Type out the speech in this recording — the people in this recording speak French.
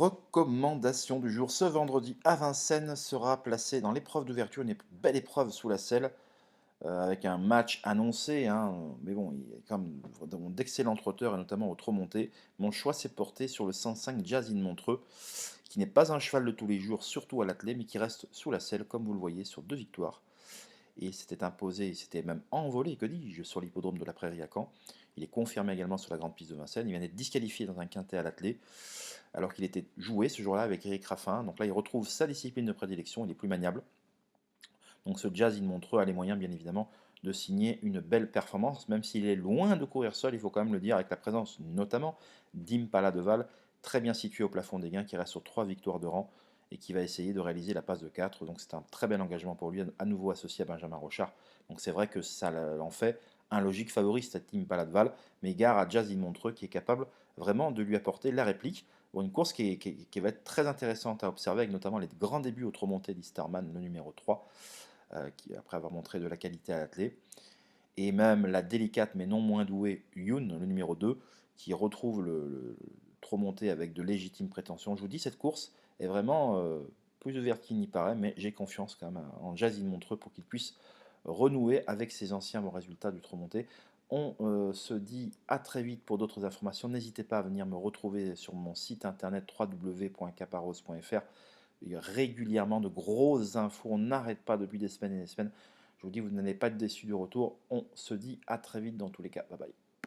Recommandation du jour. Ce vendredi à Vincennes sera placé dans l'épreuve d'ouverture, une belle épreuve sous la selle, avec un match annoncé, hein, mais bon, il y a quand même d'excellents trotteurs et notamment au trot monté. Mon choix s'est porté sur le 105 Jazz in Montreux, qui n'est pas un cheval de tous les jours, surtout à l'attelé, mais qui reste sous la selle, comme vous le voyez, sur 2 victoires. Et s'était imposé, il s'était même envolé, que dis-je, sur l'hippodrome de la Prairie à Caen. Il est confirmé également sur la grande piste de Vincennes. Il vient d'être disqualifié dans un quintet à l'attelé, alors qu'il était joué ce jour-là avec Eric Raffin. Donc là, il retrouve sa discipline de prédilection, il est plus maniable. Donc ce Jazz in Montreux a les moyens, bien évidemment, de signer une belle performance, même s'il est loin de courir seul, il faut quand même le dire, avec la présence notamment d'Impala de Val, très bien situé au plafond des gains, qui reste sur 3 victoires de rang et qui va essayer de réaliser la passe de 4. Donc c'est un très bel engagement pour lui, à nouveau associé à Benjamin Rochard. Donc c'est vrai que ça en fait un logique favori, cette Impala de Val, mais gare à Jazz in Montreux qui est capable vraiment de lui apporter la réplique. Bon, une course qui va être très intéressante à observer, avec notamment les grands débuts au trop monté d'Easterman, le numéro 3, qui, après avoir montré de la qualité à l'attelé. Et même la délicate mais non moins douée Yoon, le numéro 2, qui retrouve le trop monté avec de légitimes prétentions. Je vous dis, cette course est vraiment plus ouverte qu'il n'y paraît, mais j'ai confiance quand même en Jazzy Montreux pour qu'il puisse renouer avec ses anciens bons résultats du trop monté. On se dit à très vite pour d'autres informations. N'hésitez pas à venir me retrouver sur mon site internet www.caparros.fr. Il y a régulièrement de grosses infos, on n'arrête pas depuis des semaines et des semaines. Je vous dis, vous n'allez pas être déçus du retour. On se dit à très vite dans tous les cas. Bye bye.